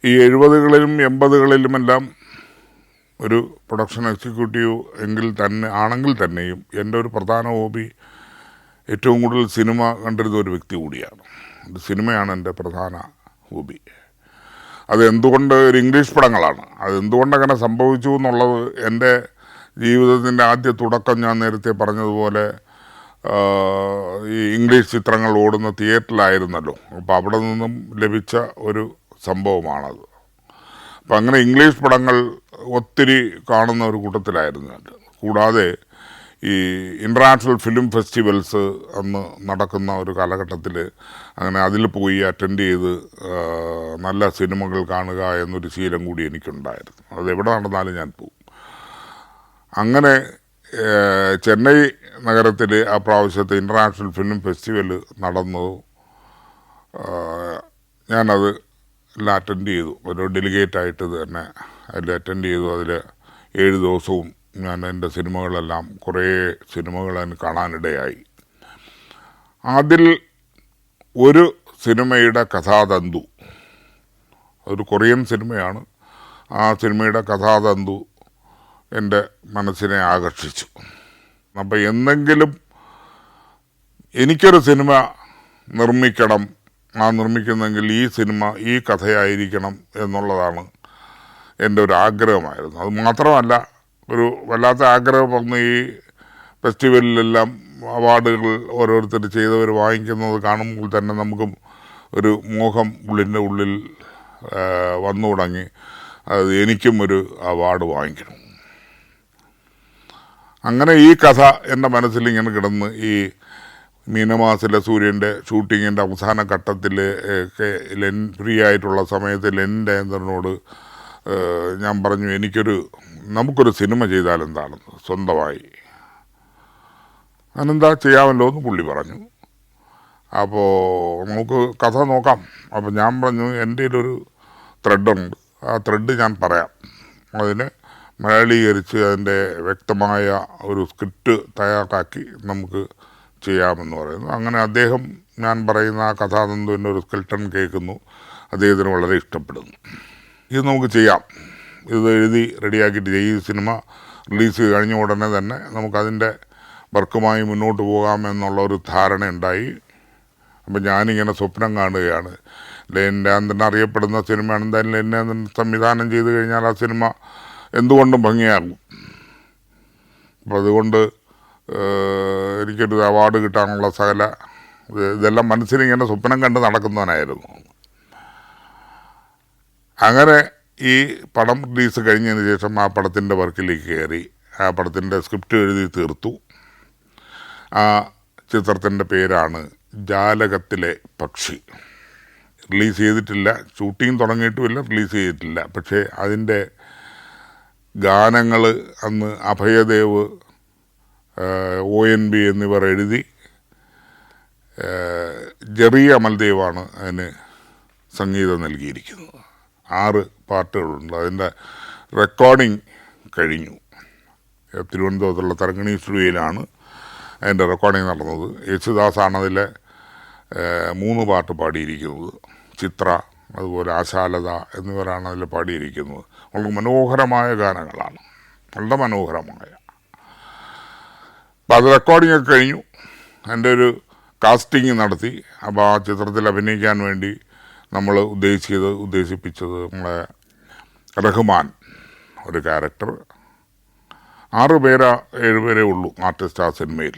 ഈ 70കളിലും 80കളിലുമെല്ലാം ഒരു production executive ആണെങ്കിൽ തന്നെയും എൻ്റെ ഒരു പ്രധാന ഹോബി ഏറ്റവും കൂടുതൽ സിനിമ കണ്ടിരുന്ന ഒരു വ്യക്തി കൂടിയാണ്. സിനിമയാണ് എൻ്റെ പ്രധാന ഹോബി. അതെന്തുകൊണ്ട് ഒരു ഇംഗ്ലീഷ് പടങ്ങളാണ്. അതെന്തുകൊണ്ടങ്ങനെ സംഭവിച്ചു എന്നുള്ളത് എൻ്റെ ജീവിതത്തിൻ്റെ ആദ്യ തുടക്കം ഞാൻ നേരത്തെ പറഞ്ഞതുപോലെ ഈ ഇംഗ്ലീഷ് ചിത്രങ്ങൾ ഓടുന്ന തിയേറ്ററിലായിരുന്നല്ലോ. അപ്പോൾ അവിടെ നിന്നും ലഭിച്ച ഒരു സംഭവമാണത്. അപ്പം അങ്ങനെ ഇംഗ്ലീഷ് പടങ്ങൾ ഒത്തിരി കാണുന്ന ഒരു കൂട്ടത്തിലായിരുന്നു. കൂടാതെ ഈ ഇൻ്റർനാഷണൽ ഫിലിം ഫെസ്റ്റിവൽസ് അന്ന് നടക്കുന്ന ഒരു കാലഘട്ടത്തിൽ അങ്ങനെ അതിൽ പോയി അറ്റൻഡ് ചെയ്ത് നല്ല സിനിമകൾ കാണുക എന്നൊരു ശീലം കൂടി എനിക്കുണ്ടായിരുന്നു. അതെവിടെ നടന്നാലും ഞാൻ പോകും. അങ്ങനെ ചെന്നൈ നഗരത്തിൽ ആ പ്രാവശ്യത്തെ ഇൻ്റർനാഷണൽ ഫിലിം ഫെസ്റ്റിവൽ നടന്നു. ഞാനത് എല്ലാം അറ്റൻഡ് ചെയ്തു. ഒരു ഡെലിഗേറ്റായിട്ട് തന്നെ അതിൽ അറ്റൻഡ് ചെയ്തു. അതിൽ 7 ദിവസവും ഞാൻ എൻ്റെ സിനിമകളെല്ലാം കുറേ സിനിമകൾ ഞാൻ കാണാനിടയായി. അതിൽ ഒരു സിനിമയുടെ കഥാതന്തു, ഒരു കൊറിയൻ സിനിമയാണ്. ആ സിനിമയുടെ കഥാതന്തു എൻ്റെ മനസ്സിനെ ആകർഷിച്ചു. അപ്പം എന്തെങ്കിലും എനിക്കൊരു സിനിമ നിർമ്മിക്കണം, നിർമ്മിക്കുന്നെങ്കിൽ ഈ സിനിമ ഈ കഥയായിരിക്കണം എന്നുള്ളതാണ് എൻ്റെ ഒരു ആഗ്രഹമായിരുന്നു. അത് മാത്രമല്ല, ഒരു വല്ലാത്ത ആഗ്രഹം വന്ന് ഈ ഫെസ്റ്റിവലിലെല്ലാം അവാർഡുകൾ ഓരോരുത്തർ ചെയ്തവർ വാങ്ങിക്കുന്നത് കാണുമ്പോൾ തന്നെ നമുക്കും ഒരു മോഹം ഉള്ളിൻ്റെ ഉള്ളിൽ വന്നു തുടങ്ങി. അത് എനിക്കും ഒരു അവാർഡ് വാങ്ങിക്കണം. അങ്ങനെ ഈ കഥ എൻ്റെ മനസ്സിൽ ഇങ്ങനെ കിടന്ന് ഈ മീനമാസിലെ സൂര്യൻ്റെ ഷൂട്ടിങ്ങിൻ്റെ അവസാന ഘട്ടത്തിൽ ഒക്കെ ഫ്രീ ആയിട്ടുള്ള സമയത്ത് ലെനിൻ്റെനോട് ഞാൻ പറഞ്ഞു, നമുക്കൊരു സിനിമ ചെയ്താലെന്താണെന്ന് സ്വന്തമായി. അതിനെന്താ ചെയ്യാമല്ലോ എന്ന് പുള്ളി പറഞ്ഞു. അപ്പോൾ നമുക്ക് കഥ നോക്കാം. അപ്പോൾ ഞാൻ പറഞ്ഞു, എൻ്റെ ഒരു ത്രെഡുണ്ട്, ആ ത്രെഡ് ഞാൻ പറയാം. അതിന് മലയാളീകരിച്ച് അതിൻ്റെ വ്യക്തമായ ഒരു സ്ക്രിപ്റ്റ് തയ്യാറാക്കി നമുക്ക് ചെയ്യാമെന്ന് പറയുന്നു. അങ്ങനെ അദ്ദേഹം ഞാൻ പറയുന്ന ആ കഥാതന്തുവിൻ്റെ ഒരു സ്കെൽട്ടൺ കേൾക്കുന്നു. അദ്ദേഹത്തിന് വളരെ ഇഷ്ടപ്പെടുന്നു. ഇത് നമുക്ക് ചെയ്യാം, ഇത് എഴുതി റെഡിയാക്കിയിട്ട് ഈ സിനിമ റിലീസ് കഴിഞ്ഞ ഉടനെ തന്നെ നമുക്കതിൻ്റെ വർക്കുമായി മുന്നോട്ട് പോകാമെന്നുള്ള ഒരു ധാരണയുണ്ടായി. അപ്പം ഞാനിങ്ങനെ സ്വപ്നം കാണുകയാണ്. ലെനിൻ്റെ അറിയപ്പെടുന്ന സിനിമയാണ്. എന്തായാലും ലെനിനെ സംവിധാനം ചെയ്ത് കഴിഞ്ഞാൽ ആ സിനിമ എന്തുകൊണ്ടും ഭംഗിയാകും. അപ്പം അതുകൊണ്ട് എനിക്കൊരു അവാർഡ് കിട്ടാനുള്ള ഇതെല്ലാം മനസ്സിലിങ്ങനെ സ്വപ്നം കണ്ട് നടക്കുന്നവനായിരുന്നു. അങ്ങനെ ഈ പടം റിലീസ് കഴിഞ്ഞതിന് ശേഷം ആ പടത്തിൻ്റെ വർക്കിലേക്ക് കയറി. ആ പടത്തിൻ്റെ സ്ക്രിപ്റ്റ് എഴുതി തീർത്തു. ആ ചിത്രത്തിൻ്റെ പേരാണ് ജാലകത്തിലെ പക്ഷി. റിലീസ് ചെയ്തിട്ടില്ല, ഷൂട്ടിങ് തുടങ്ങിയിട്ടുമില്ല, റിലീസ് ചെയ്തിട്ടില്ല. പക്ഷേ അതിൻ്റെ ഗാനങ്ങൾ അന്ന് അഭയദേവ്, ONB എന്നിവർ എഴുതി. ജെറി അമൽദേവാണ് അതിന് സംഗീതം നൽകിയിരിക്കുന്നത്. 6 പാട്ടുകളുണ്ട്. അതിൻ്റെ റെക്കോർഡിങ് കഴിഞ്ഞു. തിരുവനന്തപുരത്തുള്ള തരങ്കണി സ്റ്റുഡിയോയിലാണ് അതിൻ്റെ റെക്കോർഡിങ് നടന്നത്. യേശുദാസാണ് അതിലെ 3 പാട്ട് പാടിയിരിക്കുന്നത്. ചിത്ര, അതുപോലെ ആശാലത എന്നിവരാണ് അതിൽ പാടിയിരിക്കുന്നത്. വളരെ മനോഹരമായ ഗാനങ്ങളാണ്, വളരെ മനോഹരമായ. അപ്പോൾ അത് റെക്കോർഡിംഗ് ഒക്കെ കഴിഞ്ഞു. എൻ്റെ ഒരു കാസ്റ്റിംഗ് നടത്തി. അപ്പോൾ ആ ചിത്രത്തിൽ അഭിനയിക്കാൻ വേണ്ടി നമ്മൾ ഉദ്ദേശിപ്പിച്ചത് നമ്മളെ റഹ്മാൻ, ഒരു ക്യാരക്ടർ. 7 പേരേ ഉള്ളൂ ആർട്ടിസ്റ്റ് ആ സിനിമയിൽ.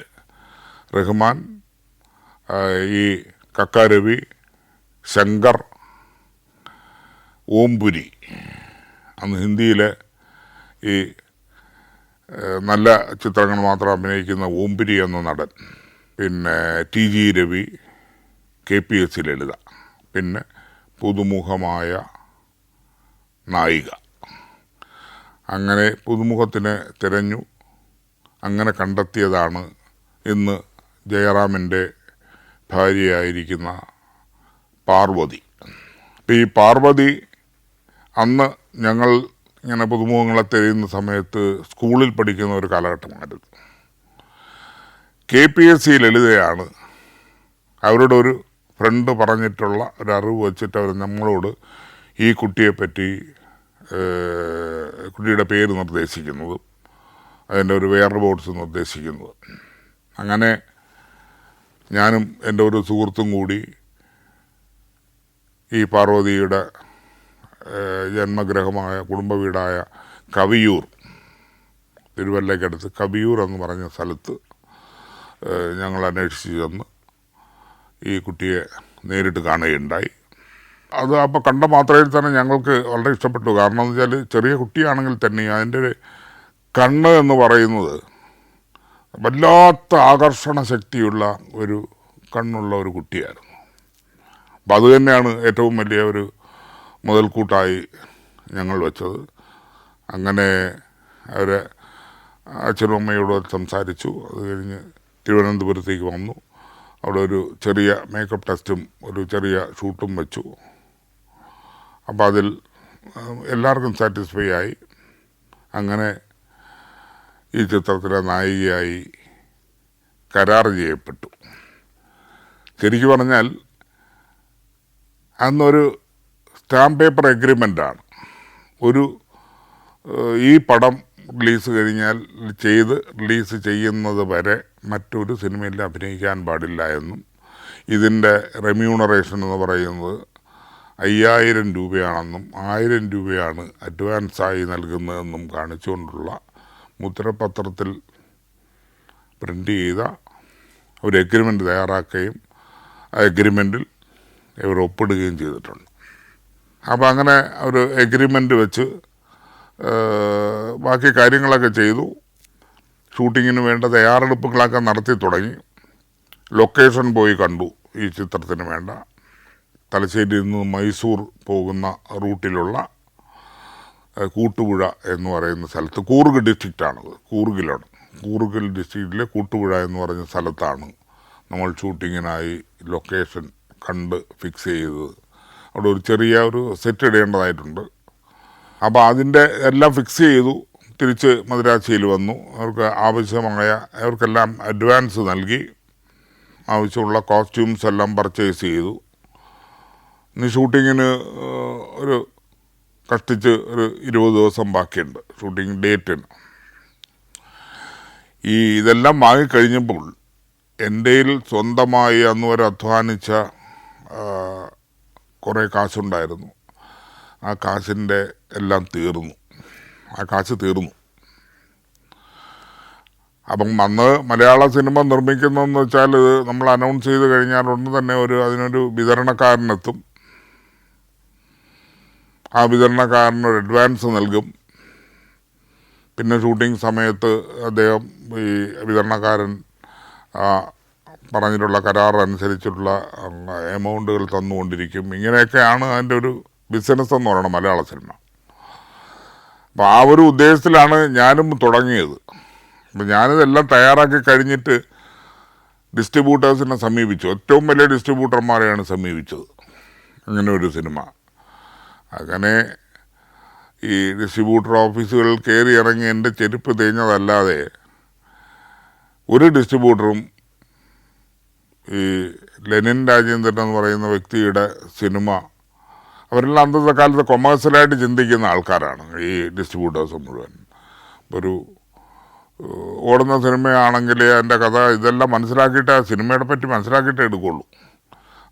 റഹ്മാൻ, ഈ കക്കാരവി, ശങ്കർ, ഓംപുരി, അന്ന് ഹിന്ദിയിലെ ഈ നല്ല ചിത്രങ്ങൾ മാത്രം അഭിനയിക്കുന്ന ഓംപുരി എന്ന നടൻ, പിന്നെ TG രവി, KPSC ലളിത, പിന്നെ പുതുമുഖമായ നായിക. അങ്ങനെ പുതുമുഖത്തിനെ തിരഞ്ഞു. അങ്ങനെ കണ്ടെത്തിയതാണ് ഇന്ന് ജയറാമിൻ്റെ ഭാര്യയായിരിക്കുന്ന പാർവതി. അപ്പോൾ ഈ പാർവതി അന്ന് ഞങ്ങൾ ഇങ്ങനെ പുതുമുഖങ്ങളെ തിരയുന്ന സമയത്ത് സ്കൂളിൽ പഠിക്കുന്ന ഒരു കാലഘട്ടമായിരുന്നു. KPSC ലളിതയാണ്. അവരുടെ ഒരു ഫ്രണ്ട് പറഞ്ഞിട്ടുള്ള ഒരു അറിവ് വെച്ചിട്ട് അവർ നമ്മളോട് ഈ കുട്ടിയെപ്പറ്റി കുട്ടിയുടെ പേര് നിർദ്ദേശിക്കുന്നത്, അതിൻ്റെ ഒരു വെയർ ബോർഡ്സ് നിർദ്ദേശിക്കുന്നത്. അങ്ങനെ ഞാനും എൻ്റെ ഒരു സുഹൃത്തും കൂടി ഈ പാർവതിയുടെ ജന്മഗ്രഹമായ കുടുംബ വീടായ കവിയൂർ, തിരുവല്ലയ്ക്കടുത്ത് കവിയൂർ എന്ന് പറഞ്ഞ സ്ഥലത്ത് ഞങ്ങൾ അന്വേഷിച്ച് ചെന്ന് ഈ കുട്ടിയെ നേരിട്ട് കാണുകയുണ്ടായി. അത് അപ്പോൾ കണ്ട മാത്രയിൽ തന്നെ ഞങ്ങൾക്ക് വളരെ ഇഷ്ടപ്പെട്ടു. കാരണം എന്ന് വെച്ചാൽ ചെറിയ കുട്ടിയാണെങ്കിൽ തന്നെ അതിൻ്റെ കണ്ണ് എന്ന് പറയുന്നത് വല്ലാത്ത ആകർഷണ ശക്തിയുള്ള ഒരു കണ്ണുള്ള ഒരു കുട്ടിയായിരുന്നു. അപ്പം അത് തന്നെയാണ് ഏറ്റവും വലിയ ഒരു മുതൽക്കൂട്ടായി ഞങ്ങൾ വെച്ചത്. അങ്ങനെ അവരെ അച്ഛനും അമ്മയോട് സംസാരിച്ചു. അത് കഴിഞ്ഞ് തിരുവനന്തപുരത്തേക്ക് വന്നു. അവിടെ ഒരു ചെറിയ മേക്കപ്പ് ടെസ്റ്റും ഒരു ചെറിയ ഷൂട്ടും വെച്ചു. അപ്പോൾ അതിൽ എല്ലാവർക്കും സാറ്റിസ്ഫൈ ആയി. അങ്ങനെ ഈ ചിത്രത്തിലെ നായികയായി കരാർ ചെയ്യപ്പെട്ടു. ശരിക്കു പറഞ്ഞാൽ അന്നൊരു സ്റ്റാമ്പ് പേപ്പർ എഗ്രിമെൻ്റാണ്. ഈ പടം റിലീസ് കഴിഞ്ഞാൽ റിലീസ് ചെയ്യുന്നത് വരെ മറ്റൊരു സിനിമയിൽ അഭിനയിക്കാൻ പാടില്ല എന്നും ഇതിൻ്റെ റെമ്യൂണറേഷൻ എന്ന് പറയുന്നത് 5000 രൂപയാണെന്നും 1000 രൂപയാണ് അഡ്വാൻസായി നൽകുന്നതെന്നും കാണിച്ചുകൊണ്ടുള്ള മുദ്രപത്രത്തിൽ പ്രിൻ്റ് ചെയ്ത ഒരു എഗ്രിമെൻ്റ് തയ്യാറാക്കുകയും ആ എഗ്രിമെൻറ്റിൽ ഇവർ ഒപ്പിടുകയും ചെയ്തിട്ടുണ്ട്. അപ്പോൾ അങ്ങനെ ഒരു എഗ്രിമെൻ്റ് വെച്ച് ബാക്കി കാര്യങ്ങളൊക്കെ ചെയ്തു. ഷൂട്ടിങ്ങിന് വേണ്ട തയ്യാറെടുപ്പുകളൊക്കെ നടത്തി തുടങ്ങി. ലൊക്കേഷൻ പോയി കണ്ടു. ഈ ചിത്രത്തിന് വേണ്ട തലശ്ശേരിയിൽ നിന്ന് മൈസൂർ പോകുന്ന റൂട്ടിലുള്ള കൂട്ടുപുഴ എന്ന് പറയുന്ന സ്ഥലത്ത്, കൂർഗ് ഡിസ്ട്രിക്റ്റാണത്, കൂർഗിലാണ്. കൂർഗിൽ ഡിസ്ട്രിക്റ്റിലെ കൂട്ടുപുഴ എന്ന് പറഞ്ഞ സ്ഥലത്താണ് നമ്മൾ ഷൂട്ടിങ്ങിനായി ലൊക്കേഷൻ കണ്ട് ഫിക്സ് ചെയ്തത്. അവിടെ ഒരു ചെറിയ ഒരു സെറ്റ് ഇടേണ്ടതായിട്ടുണ്ട്. അപ്പോൾ അതിൻ്റെ എല്ലാം ഫിക്സ് ചെയ്തു. തിരിച്ച് മദിരാശിയിൽ വന്നു. അവർക്കെല്ലാം അഡ്വാൻസ് നൽകി. ആവശ്യമുള്ള കോസ്റ്റ്യൂംസ് എല്ലാം പർച്ചേസ് ചെയ്തു. ഇനി ഷൂട്ടിങ്ങിന് ഒരു കഷ്ടിച്ച് ഒരു 20 ദിവസം ബാക്കിയുണ്ട് ഷൂട്ടിംഗ് ഡേറ്റിന്. ഇതെല്ലാം വാങ്ങിക്കഴിഞ്ഞപ്പോൾ എൻ്റെ സ്വന്തമായി അന്ന് വരെ അധ്വാനിച്ച കുറേ കാശുണ്ടായിരുന്നു. ആ കാശിൻ്റെ എല്ലാം തീർന്നു. അപ്പം അന്ന് മലയാള സിനിമ നിർമ്മിക്കുന്നതെന്ന് വെച്ചാൽ നമ്മൾ അനൗൺസ് ചെയ്ത് കഴിഞ്ഞാൽ ഉടനെ തന്നെ അതിനൊരു വിതരണക്കാരനെത്തും. ആ വിതരണക്കാരനൊരു അഡ്വാൻസ് നൽകും. പിന്നെ ഷൂട്ടിംഗ് സമയത്ത് അദ്ദേഹം ഈ വിതരണക്കാരൻ പറഞ്ഞിട്ടുള്ള കരാർ അനുസരിച്ചിട്ടുള്ള എമൗണ്ടുകൾ തന്നുകൊണ്ടിരിക്കും. ഇങ്ങനെയൊക്കെയാണ് അതിൻ്റെ ഒരു ബിസിനസ് എന്ന് പറയുന്നത് മലയാള സിനിമ. അപ്പോൾ ആ ഒരു ഉദ്ദേശത്തിലാണ് ഞാനും തുടങ്ങിയത്. അപ്പം ഞാനിതെല്ലാം തയ്യാറാക്കി കഴിഞ്ഞിട്ട് ഡിസ്ട്രിബ്യൂട്ടേഴ്സിനെ സമീപിച്ചു. ഏറ്റവും വലിയ ഡിസ്ട്രിബ്യൂട്ടർമാരെയാണ് സമീപിച്ചത് അങ്ങനെ ഒരു സിനിമ. അങ്ങനെ ഈ ഡിസ്ട്രിബ്യൂട്ടർ ഓഫീസുകളിൽ കയറി ഇറങ്ങി എൻ്റെ ചെരുപ്പ് തേഞ്ഞതല്ലാതെ ഒരു ഡിസ്ട്രിബ്യൂട്ടറും ഈ ലെനിൻ രാജേന്ദ്രൻ എന്ന് പറയുന്ന വ്യക്തിയുടെ സിനിമ, അവരെല്ലാം അന്നത്തെ കാലത്ത് കൊമേഴ്സ്യലായിട്ട് ചിന്തിക്കുന്ന ആൾക്കാരാണ് ഈ ഡിസ്ട്രിബ്യൂട്ടേഴ്സ് മുഴുവൻ. ഒരു ഓടുന്ന സിനിമയാണെങ്കിൽ അതിൻ്റെ കഥ ഇതെല്ലാം മനസ്സിലാക്കിയിട്ട്, ആ സിനിമയെ പറ്റി മനസ്സിലാക്കിയിട്ടേ എടുക്കുള്ളൂ.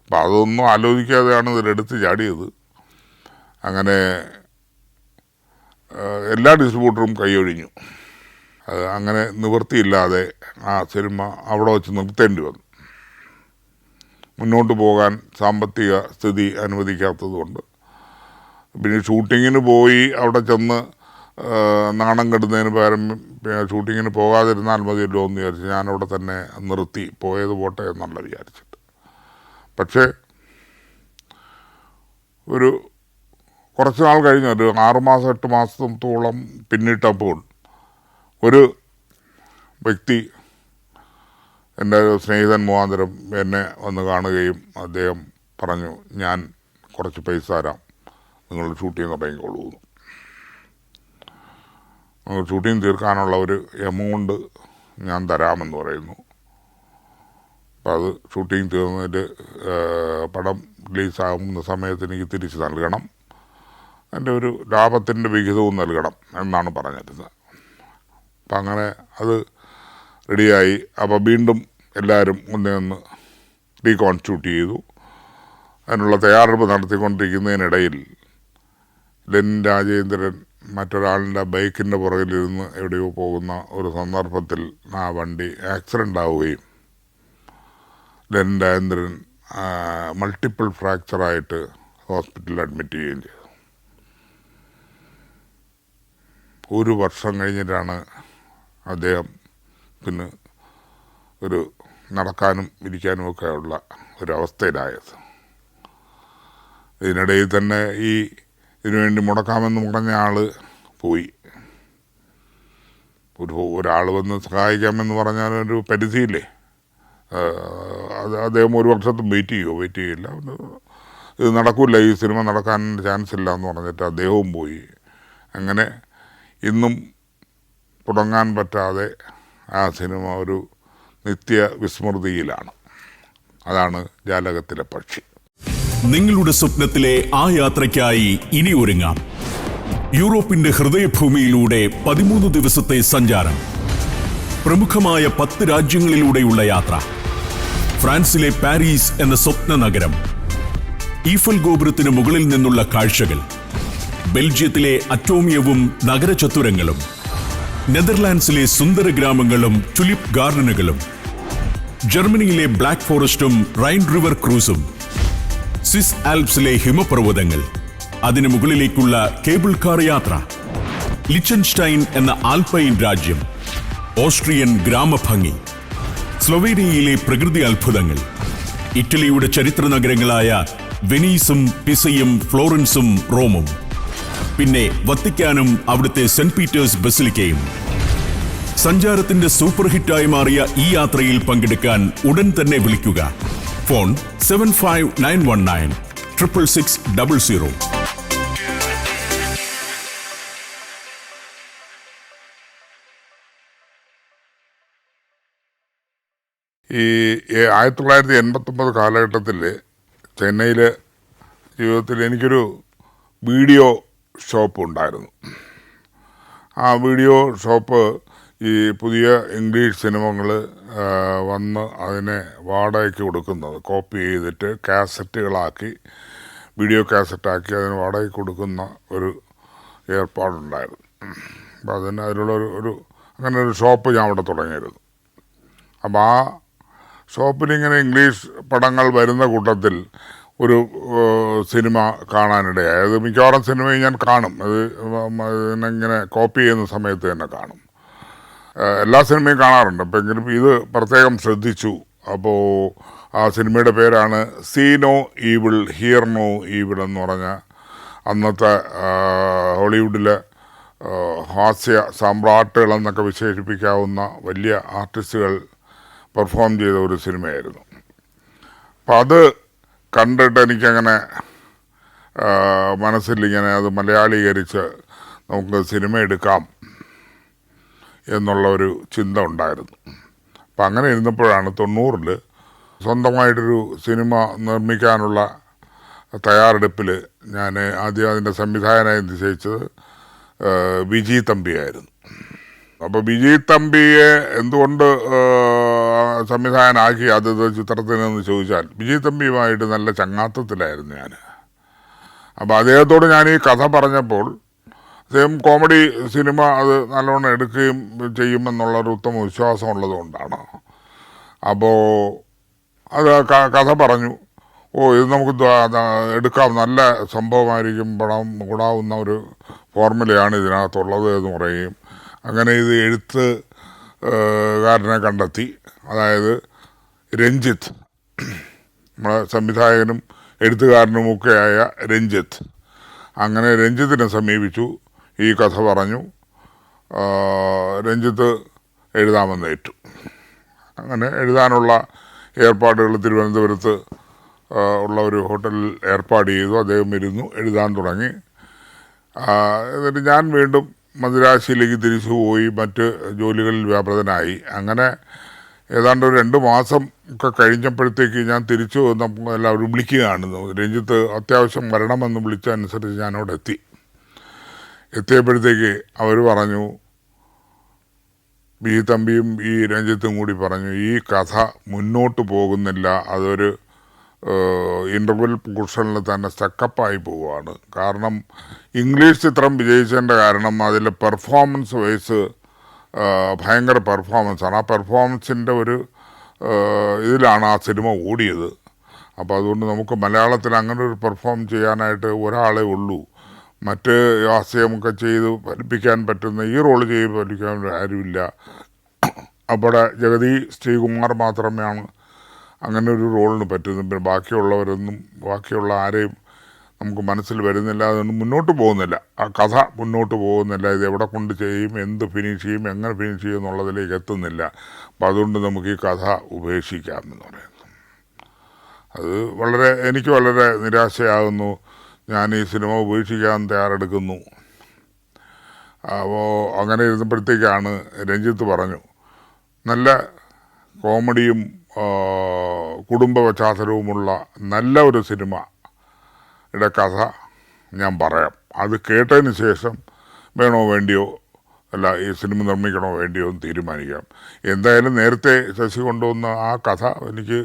അപ്പം അതൊന്നും ആലോചിക്കാതെയാണ് ഇതിലെടുത്ത് ചാടിയത്. അങ്ങനെ എല്ലാ ഡിസ്ട്രിബ്യൂട്ടറും കൈയൊഴിഞ്ഞു. അങ്ങനെ നിവൃത്തിയില്ലാതെ ആ സിനിമ അവിടെ വച്ച് നിർത്തേണ്ടി വന്നു. മുന്നോട്ട് പോകാൻ സാമ്പത്തിക സ്ഥിതി അനുവദിക്കാത്തത് കൊണ്ട്. പിന്നെ ഷൂട്ടിങ്ങിന് പോയി അവിടെ ചെന്ന് നാണം കെടുന്നതിന് പകരം ഷൂട്ടിങ്ങിന് പോകാതിരുന്നാൽ മതിയല്ലോ എന്ന് വിചാരിച്ച് ഞാനവിടെ തന്നെ നിർത്തി. പോയത് പോട്ടെ എന്നുള്ള വിചാരിച്ചിട്ട്. പക്ഷേ ഒരു കുറച്ച് നാൾ കഴിഞ്ഞ്, ഒരു 6 മാസം 8 മാസത്തോളം പിന്നിട്ടപ്പോൾ ഒരു വ്യക്തി, എൻ്റെ സ്നേഹിതൻ മുഖാന്തരം എന്നെ വന്ന് കാണുകയും അദ്ദേഹം പറഞ്ഞു, ഞാൻ കുറച്ച് പൈസ തരാം, നിങ്ങൾ ഷൂട്ടിങ് തുടങ്ങിക്കോളൂ. ഷൂട്ടിങ് തീർക്കാനുള്ള ഒരു എമൗണ്ട് ഞാൻ തരാമെന്ന് പറയുന്നു. അപ്പോൾ അത് ഷൂട്ടിങ് തീർന്നിട്ട് പടം റിലീസാകുന്ന സമയത്ത് എനിക്ക് തിരിച്ച് നൽകണം. അതിൻ്റെ ഒരു ലാഭത്തിൻ്റെ വിഹിതവും നൽകണം എന്നാണ് പറഞ്ഞിരുന്നത്. അപ്പം അങ്ങനെ അത് റെഡിയായി. അപ്പോൾ വീണ്ടും എല്ലാവരും ഒന്ന് റീകോൺസ്റ്റിറ്റ്യൂട്ട് ചെയ്തു. അതിനുള്ള തയ്യാറെടുപ്പ് നടത്തിക്കൊണ്ടിരിക്കുന്നതിനിടയിൽ ലെനിൻ രാജേന്ദ്രൻ മറ്റൊരാളിൻ്റെ ബൈക്കിൻ്റെ പുറകിലിരുന്ന് എവിടെയോ പോകുന്ന ഒരു സന്ദർഭത്തിൽ ആ വണ്ടി ആക്സിഡൻ്റ് ആവുകയും ലെനിൻ രാജേന്ദ്രൻ മൾട്ടിപ്പിൾ ഫ്രാക്ചറായിട്ട് ഹോസ്പിറ്റലിൽ അഡ്മിറ്റ് ചെയ്യുകയും ചെയ്തു. ഒരു വർഷം കഴിഞ്ഞിട്ടാണ് അദ്ദേഹം പിന്നെ ഒരു നടക്കാനും ഇരിക്കാനും ഒക്കെ ഉള്ള ഒരവസ്ഥയിലായത്. ഇതിനിടയിൽ തന്നെ ഇതിനുവേണ്ടി മുടക്കാമെന്ന് പറഞ്ഞ ആൾ പോയി. ഒരാൾ വന്ന് സഹായിക്കാമെന്ന് പറഞ്ഞാൽ ഒരു പരിധിയില്ലേ. അദ്ദേഹം ഒരു വർഷത്തും വെയിറ്റ് ചെയ്യില്ല. ഇത് നടക്കില്ല, ഈ സിനിമ നടക്കാൻ ചാൻസ് ഇല്ല എന്ന് പറഞ്ഞിട്ട് അദ്ദേഹവും പോയി. അങ്ങനെ ഇന്നും തുടങ്ങാൻ പറ്റാതെ ആ സിനിമ ഒരു നിത്യ വിസ്മൃതിയിലാണ്. അതാണ് ജാലകത്തിലെ പക്ഷി. നിങ്ങളുടെ സ്വപ്നത്തിലെ ആ യാത്രയ്ക്കായി ഇനി ഒരുങ്ങാം. യൂറോപ്പിന്റെ ഹൃദയഭൂമിയിലൂടെ 13 ദിവസത്തെ സഞ്ചാരം. പ്രമുഖമായ 10 രാജ്യങ്ങളിലൂടെയുള്ള യാത്ര. ഫ്രാൻസിലെ പാരീസ് എന്ന സ്വപ്ന നഗരം. ഈഫൽ ഗോപുരത്തിന് മുകളിൽ നിന്നുള്ള കാഴ്ചകൾ. ബെൽജിയത്തിലെ അറ്റോമിയവും നഗരചത്തുരങ്ങളും. നെതർലാൻഡ്സിലെ സുന്ദര ഗ്രാമങ്ങളും ടുലിപ്പ് ഗാർഡനുകളും. ജർമ്മനിയിലെ ബ്ലാക്ക് ഫോറസ്റ്റും റൈൻ റിവർ ക്രൂസും. സ്വിസ് ആൽപ്സിലെ ഹിമപർവ്വതങ്ങൾ. അതിനു മുകളിലേക്കുള്ള കേബിൾ കാർ യാത്ര. ലിച്ചൻസ്റ്റൈൻ എന്ന ആൽപൈൻ രാജ്യം. ഓസ്ട്രിയൻ ഗ്രാമഭംഗി. സ്ലൊവേനിയയിലെ പ്രകൃതി അത്ഭുതങ്ങൾ. ഇറ്റലിയുടെ ചരിത്ര നഗരങ്ങളായ വെനീസും പിസയും ഫ്ലോറൻസും റോമും. പിന്നെ വത്തിക്കാനും അവിടുത്തെ സെന്റ് പീറ്റേഴ്സ് ബസിലിക്കയും. സഞ്ചാരത്തിന്റെ സൂപ്പർ ഹിറ്റായി മാറിയ ഈ യാത്രയിൽ പങ്കെടുക്കാൻ ഉടൻ തന്നെ വിളിക്കുക. ഫോൺ 75919 66600. ഈ 1989 കാലഘട്ടത്തിൽ ചെന്നൈയിൽ ജീവിതത്തിൽ എനിക്കൊരു വീഡിയോ ഷോപ്പ് ഉണ്ടായിരുന്നു. ആ വീഡിയോ ഷോപ്പ് ഈ പുതിയ ഇംഗ്ലീഷ് സിനിമകൾ വന്ന് അതിനെ വാടകയ്ക്ക് കൊടുക്കുന്നത്, കോപ്പി ചെയ്തിട്ട് കാസറ്റുകളാക്കി, വീഡിയോ കാസറ്റാക്കി അതിന് വാടകയ്ക്ക് കൊടുക്കുന്ന ഒരു ഏർപ്പാടുണ്ടായിരുന്നു. അപ്പോൾ അതിനുള്ള അങ്ങനെ ഒരു ഷോപ്പ് ഞാൻ അവിടെ തുടങ്ങിയിരുന്നു. അപ്പോൾ ആ ഷോപ്പിലിങ്ങനെ ഇംഗ്ലീഷ് പടങ്ങൾ വരുന്ന കൂട്ടത്തിൽ ഒരു സിനിമ കാണാനിടയായി. അത് മിക്കവാറും സിനിമയും ഞാൻ കാണും. ഇതിനെങ്ങനെ കോപ്പി ചെയ്യുന്ന സമയത്ത് തന്നെ കാണും. എല്ലാ സിനിമയും കാണാറുണ്ട്. അപ്പം എങ്കിലും ഇത് പ്രത്യേകം ശ്രദ്ധിച്ചു. അപ്പോൾ ആ സിനിമയുടെ പേരാണ് see no evil hear no evil എന്ന് പറഞ്ഞ അന്നത്തെ ഹോളിവുഡിലെ ഹാസ്യ സാമ്രാട്ടുകളെന്നൊക്കെ വിശേഷിപ്പിക്കാവുന്ന വലിയ ആർട്ടിസ്റ്റുകൾ പെർഫോം ചെയ്ത ഒരു സിനിമയായിരുന്നു. അപ്പം അത് കണ്ടിട്ട് എനിക്കങ്ങനെ മനസ്സിലിങ്ങനെ അത് മലയാളീകരിച്ച് നമുക്ക് സിനിമ എടുക്കാം എന്നുള്ള ഒരു ചിന്ത ഉണ്ടായിരുന്നു. അപ്പം അങ്ങനെ ഇരുന്നപ്പോഴാണ് 90-ൽ സ്വന്തമായിട്ടൊരു സിനിമ നിർമ്മിക്കാനുള്ള തയ്യാറെടുപ്പിൽ ഞാൻ ആദ്യം അതിൻ്റെ സംവിധായകനായി നിശ്ചയിച്ചത് വിജി തമ്പിയായിരുന്നു. അപ്പോൾ വിജി തമ്പിയെ എന്തുകൊണ്ട് സംവിധായകനാക്കി ആദ്യത്തെ ചിത്രത്തിനെന്ന് ചോദിച്ചാൽ, വിജി തമ്പിയുമായിട്ട് നല്ല ചങ്ങാത്തത്തിലായിരുന്നു ഞാൻ. അപ്പോൾ അദ്ദേഹത്തോട് ഞാൻ ഈ കഥ പറഞ്ഞപ്പോൾ അദ്ദേഹം കോമഡി സിനിമ അത് നല്ലോണം എടുക്കുകയും ചെയ്യുമെന്നുള്ളൊരു ഉത്തമ വിശ്വാസം ഉള്ളതുകൊണ്ടാണ്. അപ്പോൾ അത് കഥ പറഞ്ഞു. ഇത് നമുക്ക് എടുക്കാം, നല്ല സംഭവമായിരിക്കും, പടം കൂടാവുന്ന ഒരു ഫോർമുലയാണ് ഇതിനകത്തുള്ളത് എന്ന് പറയുകയും അങ്ങനെ ഇത് എഴുത്തുകാരനെ കണ്ടെത്തി. അതായത് രഞ്ജിത്ത്, നമ്മളെ സംവിധായകനും എഴുത്തുകാരനുമൊക്കെയായ രഞ്ജിത്ത്. അങ്ങനെ രഞ്ജിത്തിനെ സമീപിച്ചു, ഈ കഥ പറഞ്ഞു. രഞ്ജിത്ത് എഴുതാമെന്ന് ഏറ്റു. അങ്ങനെ എഴുതാനുള്ള ഏർപ്പാടുകൾ തിരുവനന്തപുരത്ത് ഉള്ള ഒരു ഹോട്ടലിൽ ഏർപ്പാട് ചെയ്തു. അദ്ദേഹം ഇരുന്നു, എഴുതാൻ തുടങ്ങി. എന്നിട്ട് ഞാൻ വീണ്ടും മദിരാശിയിലേക്ക് തിരിച്ചു പോയി മറ്റ് ജോലികളിൽ വ്യാപൃതനായി. അങ്ങനെ ഏതാണ്ട് ഒരു 2 മാസം ഒക്കെ കഴിഞ്ഞപ്പോഴത്തേക്ക് ഞാൻ തിരിച്ചു വന്നപ്പോൾ എല്ലാവരും വിളിക്കുകയാണ്, രഞ്ജിത്ത് അത്യാവശ്യം വരണമെന്ന് വിളിച്ചനുസരിച്ച് ഞാനവിടെ എത്തി. എത്തിയപ്പോഴത്തേക്ക് അവർ പറഞ്ഞു, ഈ തമ്പിയും ഈ രഞ്ജിത്തും കൂടി പറഞ്ഞു, ഈ കഥ മുന്നോട്ട് പോകുന്നില്ല, അതൊരു ഇൻ്റർവെൽ പോർഷനിൽ തന്നെ സ്റ്റക്കപ്പായി പോവുകയാണ്. കാരണം ഇംഗ്ലീഷ് ചിത്രം വിജയിച്ചതിൻ്റെ കാരണം അതിൽ പെർഫോമൻസ് വൈസ് ഭയങ്കര പെർഫോമൻസാണ്. ആ പെർഫോമൻസിൻ്റെ ഒരു ഇതിലാണ് ആ സിനിമ ഓടിയത്. അപ്പോൾ അതുകൊണ്ട് നമുക്ക് മലയാളത്തിൽ അങ്ങനെ ഒരു പെർഫോം ചെയ്യാനായിട്ട് ഒരാളെ ഉള്ളൂ. മറ്റ് ഹാസ്യമൊക്കെ ചെയ്ത് ഫലിപ്പിക്കാൻ പറ്റുന്ന ഈ റോള് ചെയ്ത് ഫലിപ്പിക്കാൻ ആരുമില്ല. അവിടെ ജഗതി ശ്രീകുമാർ മാത്രമാണ് അങ്ങനെ ഒരു റോളിന് പറ്റുന്നത്. പിന്നെ ബാക്കിയുള്ള ആരെയും നമുക്ക് മനസ്സിൽ വരുന്നില്ല. അതൊന്നും മുന്നോട്ട് പോകുന്നില്ല, ആ കഥ മുന്നോട്ട് പോകുന്നില്ല. ഇത് എവിടെ കൊണ്ട് ചെയ്യും, എന്ത് ഫിനിഷ് ചെയ്യും, എങ്ങനെ ഫിനിഷ് ചെയ്യും എന്നുള്ളതിലേക്ക് എത്തുന്നില്ല. അപ്പം അതുകൊണ്ട് നമുക്ക് ഈ കഥ ഉപേക്ഷിക്കാം എന്ന് പറയുന്നു. അത് എനിക്ക് വളരെ നിരാശയാകുന്നു. ഞാൻ ഈ സിനിമ ഉപേക്ഷിക്കാൻ തയ്യാറെടുക്കുന്നു. അപ്പോൾ അങ്ങനെ ഇരുന്നപ്പോഴത്തേക്കാണ് രഞ്ജിത്ത് പറഞ്ഞു, നല്ല കോമഡിയും കുടുംബ പശ്ചാത്തലവുമുള്ള നല്ല ഒരു സിനിമയുടെ കഥ ഞാൻ പറയാം. അത് കേട്ടതിന് ശേഷം വേണോ വേണ്ടിയോ അല്ല ഈ സിനിമ നിർമ്മിക്കണോ വേണ്ടിയോ എന്ന് തീരുമാനിക്കാം. എന്തായാലും നേരത്തെ ശശി കൊണ്ടുവന്ന ആ കഥ എനിക്ക്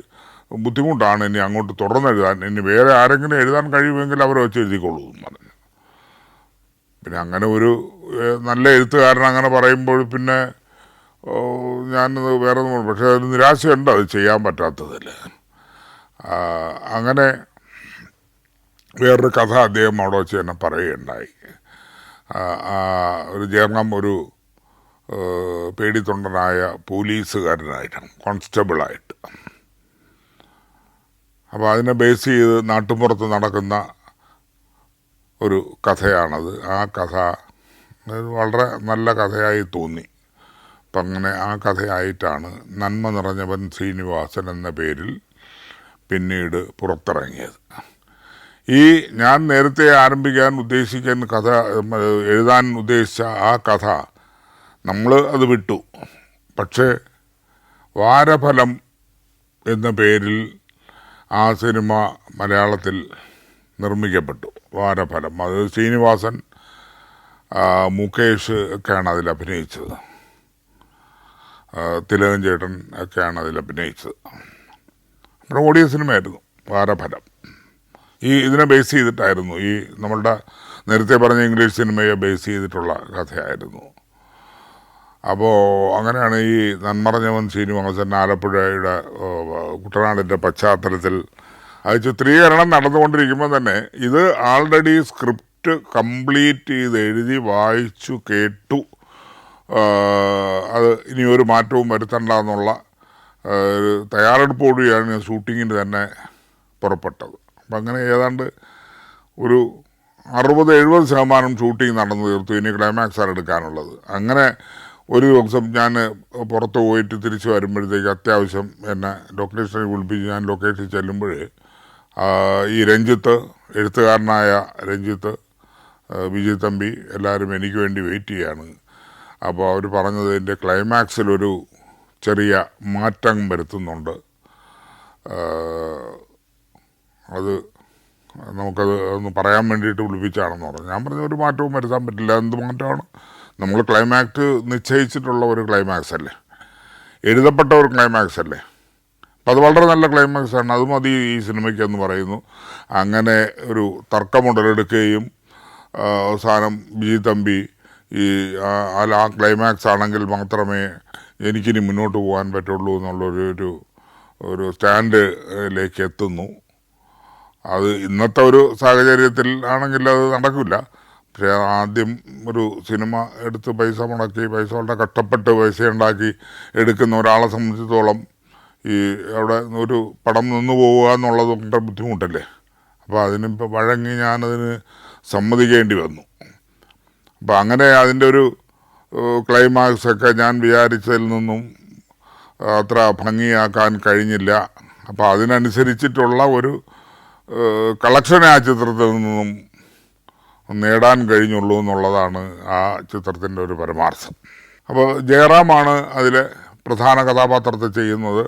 ബുദ്ധിമുട്ടാണ് ഇനി അങ്ങോട്ട് തുടർന്നെഴുതാൻ. ഇനി വേറെ ആരെങ്കിലും എഴുതാൻ കഴിയുമെങ്കിൽ അവരെ വെച്ച് എഴുതിക്കൊള്ളൂ എന്ന് പറഞ്ഞു. പിന്നെ അങ്ങനെ ഒരു നല്ല എഴുത്തുകാരൻ അങ്ങനെ പറയുമ്പോൾ പിന്നെ ഞാനത് വേറെ ഒന്നും, പക്ഷേ ഒരു നിരാശയുണ്ട് അത് ചെയ്യാൻ പറ്റാത്തതിൽ. അങ്ങനെ വേറൊരു കഥ അദ്ദേഹം അവിടെ വെച്ച് തന്നെ പറയുകയുണ്ടായി. ഒരു ജയറാം ഒരു പേടിത്തൊണ്ടനായ പോലീസുകാരനായിട്ടാണ്, കോൺസ്റ്റബിളായിട്ട്. അപ്പോൾ അതിനെ ബേസ് ചെയ്ത് നാട്ടുമ്പുറത്ത് നടക്കുന്ന ഒരു കഥയാണത്. ആ കഥ വളരെ നല്ല കഥയായി തോന്നി. അപ്പം അങ്ങനെ ആ കഥയായിട്ടാണ് നന്മ നിറഞ്ഞവൻ ശ്രീനിവാസൻ എന്ന പേരിൽ പിന്നീട് പുറത്തിറങ്ങിയത്. ഈ ഞാൻ നേരത്തെ എഴുതാൻ ഉദ്ദേശിച്ച ആ കഥ നമ്മൾ അത് വിട്ടു. പക്ഷേ വാരഫലം എന്ന പേരിൽ ആ സിനിമ മലയാളത്തിൽ നിർമ്മിക്കപ്പെട്ടു. വാരഫലം, അത് ശ്രീനിവാസൻ, മുകേഷ് ഒക്കെയാണ് അതിൽ അഭിനയിച്ചത്. തിലകൻ ചേട്ടൻ ഒക്കെയാണ് അതിൽ അഭിനയിച്ചത്. അപ്പോൾ ഓടിയ സിനിമയായിരുന്നു വാരഫലം. ഇതിനെ ബേസ് ചെയ്തിട്ടായിരുന്നു, ഈ നമ്മളുടെ നേരത്തെ പറഞ്ഞ ഇംഗ്ലീഷ് സിനിമയെ ബേസ് ചെയ്തിട്ടുള്ള കഥയായിരുന്നു. അപ്പോൾ അങ്ങനെയാണ് ഈ നന്മറഞ്ഞവൻ ശ്രീനിവാസൻ ആലപ്പുഴയുടെ കുട്ടനാടിൻ്റെ പശ്ചാത്തലത്തിൽ അത് ചിത്രീകരണം നടന്നുകൊണ്ടിരിക്കുമ്പോൾ തന്നെ ഇത് ആൾറെഡി സ്ക്രിപ്റ്റ് കംപ്ലീറ്റ് ചെയ്ത് എഴുതി വായിച്ചു കേട്ടു. അത് ഇനി ഒരു മാറ്റവും വരുത്തണ്ട എന്നുള്ള തയ്യാറെടുപ്പോടുകൂടിയാണ് ഞാൻ ഷൂട്ടിങ്ങിന് തന്നെ പുറപ്പെട്ടത്. അപ്പം അങ്ങനെ ഏതാണ്ട് ഒരു 60-70% ഷൂട്ടിംഗ് നടന്നു തീർത്തു. ഇനി ക്ലൈമാക്സാണ് എടുക്കാനുള്ളത്. അങ്ങനെ ഒരു ദിവസം ഞാൻ പുറത്ത് പോയിട്ട് തിരിച്ച് വരുമ്പോഴത്തേക്ക് അത്യാവശ്യം എന്നെ ലൊക്കേഷനിൽ വിളിപ്പിച്ച് ഞാൻ ലൊക്കേഷനിൽ ചെല്ലുമ്പോൾ ഈ എഴുത്തുകാരനായ രഞ്ജിത്ത്, വിജയ് തമ്പി എല്ലാവരും എനിക്ക് വേണ്ടി വെയിറ്റ് ചെയ്യാണ്. അപ്പോൾ അവർ പറഞ്ഞത് എൻ്റെ ക്ലൈമാക്സിലൊരു ചെറിയ മാറ്റം വരുത്തുന്നുണ്ട്, അത് നമുക്കത് ഒന്ന് പറയാൻ വേണ്ടിയിട്ട് വിളിപ്പിച്ചാണെന്ന് പറഞ്ഞു. ഞാൻ പറഞ്ഞ ഒരു മാറ്റവും വരുത്താൻ പറ്റില്ല. എന്ത് മാറ്റമാണ്? നമ്മൾ ക്ലൈമാക്സ് നിശ്ചയിച്ചിട്ടുള്ള ഒരു ക്ലൈമാക്സ് അല്ലേ, എഴുതപ്പെട്ട ഒരു ക്ലൈമാക്സ് അല്ലേ. അപ്പം അത് വളരെ നല്ല ക്ലൈമാക്സാണ്, അത് മതി ഈ സിനിമയ്ക്ക് എന്ന് പറയുന്നു. അങ്ങനെ ഒരു തർക്കമുടലെടുക്കുകയും അവസാനം വിജയ് തമ്പി ആ ക്ലൈമാക്സ് ആണെങ്കിൽ മാത്രമേ എനിക്കിനി മുന്നോട്ട് പോകാൻ പറ്റുള്ളൂ എന്നുള്ളൊരു സ്റ്റാൻഡിലേക്ക് എത്തുന്നു. അത് ഇന്നത്തെ ഒരു സാഹചര്യത്തിൽ ആണെങ്കിൽ അത് നടക്കില്ല. പക്ഷേ ആദ്യം ഒരു സിനിമ എടുത്ത് പൈസ മുടക്കി വളരെ കഷ്ടപ്പെട്ട് പൈസ ഉണ്ടാക്കി എടുക്കുന്ന ഒരാളെ സംബന്ധിച്ചിടത്തോളം അവിടെ ഒരു പടം നിന്ന് പോവുക എന്നുള്ളത് വളരെ ബുദ്ധിമുട്ടല്ലേ. അപ്പോൾ അതിനിപ്പോൾ വഴങ്ങി ഞാനതിന് സമ്മതിക്കേണ്ടി വന്നു. അപ്പോൾ അങ്ങനെ അതിൻ്റെ ഒരു ക്ലൈമാക്സൊക്കെ ഞാൻ വിചാരിച്ചതിൽ നിന്നും അത്ര ഭംഗിയാക്കാൻ കഴിഞ്ഞില്ല. അപ്പോൾ അതിനനുസരിച്ചിട്ടുള്ള ഒരു കളക്ഷനെ ആ ചിത്രത്തിൽ നിന്നും നേടാൻ കഴിഞ്ഞുള്ളൂ എന്നുള്ളതാണ് ആ ചിത്രത്തിൻ്റെ ഒരു പരമാർത്ഥം. അപ്പോൾ ജയറാമാണ് അതിലെ പ്രധാന കഥാപാത്രത്തെ ചെയ്യുന്നത്.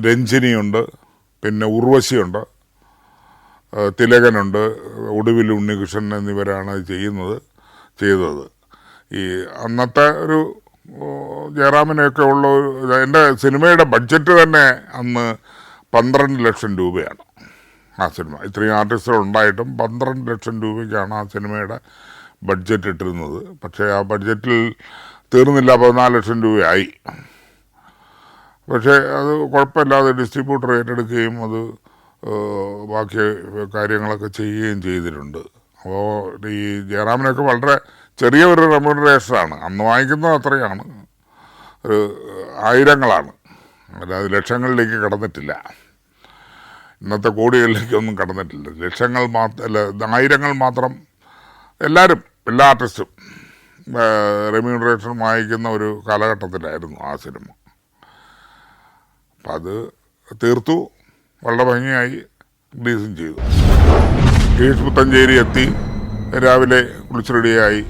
രഞ്ജിനിയുണ്ട്, പിന്നെ ഉർവശിയുണ്ട്, തിലകനുണ്ട്, ഒടുവിൽ ഉണ്ണികൃഷ്ണൻ എന്നിവരാണ് ചെയ്തത്. ഈ അന്നത്തെ ഒരു ജയറാമിനെയൊക്കെ ഉള്ള എൻ്റെ സിനിമയുടെ ബഡ്ജറ്റ് തന്നെ അന്ന് 12 ലക്ഷം രൂപയാണ്. ആ സിനിമ ഇത്രയും ആർട്ടിസ്റ്റുകൾ ഉണ്ടായിട്ടും 12 ലക്ഷം രൂപയ്ക്കാണ് ആ സിനിമയുടെ ബഡ്ജറ്റ് ഇട്ടിരുന്നത്. പക്ഷേ ആ ബഡ്ജറ്റിൽ തീർന്നില്ല, 14 ലക്ഷം രൂപയായി. പക്ഷേ അത് കുഴപ്പമില്ലാതെ ഡിസ്ട്രിബ്യൂട്ടർ ഏറ്റെടുക്കുകയും അത് ബാക്കി കാര്യങ്ങളൊക്കെ ചെയ്യുകയും ചെയ്തിട്ടുണ്ട്. അപ്പോൾ ഈ ജയറാമിനൊക്കെ വളരെ ചെറിയ ഒരു റെമ്യൂണറേഷനാണ് അന്ന് വാങ്ങിക്കുന്നത്. അത്രയാണ്, ഒരു ആയിരങ്ങളാണ്, അല്ലാതെ ലക്ഷങ്ങളിലേക്ക് കടന്നിട്ടില്ല. ഇന്നത്തെ കോടികളിലേക്കൊന്നും കടന്നിട്ടില്ല. ലക്ഷങ്ങൾ ആയിരങ്ങൾ മാത്രം എല്ലാവരും, എല്ലാ ആർട്ടിസ്റ്റും റെമ്യൂണറേഷൻ വാങ്ങിക്കുന്ന ഒരു കാലഘട്ടത്തിലായിരുന്നു ആ സിനിമ. അപ്പം അത് തീർത്തു, വളരെ ഭംഗിയായി റിലീസും ചെയ്തു. ഗിരീഷ് പുത്തഞ്ചേരി എത്തി, രാവിലെ കുളിച്ച് റെഡിയായി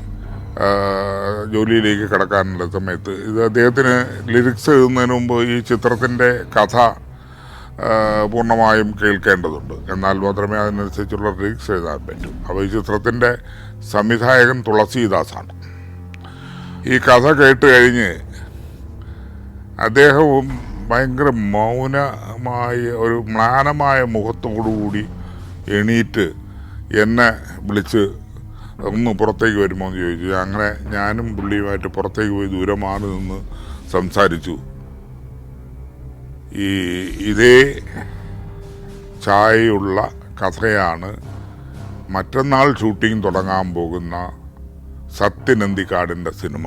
ജോലിയിലേക്ക് കടക്കാനുള്ള സമയത്ത് ഇത് അദ്ദേഹത്തിന് ലിറിക്സ് എഴുതുന്നതിന് മുമ്പ് ഈ ചിത്രത്തിൻ്റെ കഥ പൂർണ്ണമായും കേൾക്കേണ്ടതുണ്ട്. എന്നാൽ മാത്രമേ അതിനനുസരിച്ചുള്ള ലിറിക്സ് എഴുതാൻ പറ്റൂ. അപ്പോൾ ഈ ചിത്രത്തിൻ്റെ സംവിധായകൻ തുളസീദാസാണ്. ഈ കഥ കേട്ട് കഴിഞ്ഞ് അദ്ദേഹവും ഭയങ്കര മൗനമായ ഒരു മ്ലാനമായ മുഖത്തോടുകൂടി എണീറ്റ് എന്നെ വിളിച്ച് ഒന്ന് പുറത്തേക്ക് വരുമോ എന്ന് ചോദിച്ചു. അങ്ങനെ ഞാനും പുള്ളിയുമായിട്ട് പുറത്തേക്ക് പോയി ദൂരെ മാറി നിന്ന് സംസാരിച്ചു. ഇതേ ചായയുള്ള കഥയാണ് മറ്റന്നാൾ ഷൂട്ടിംഗ് തുടങ്ങാൻ പോകുന്ന സത്യനന്ദിക്കാടിൻ്റെ സിനിമ.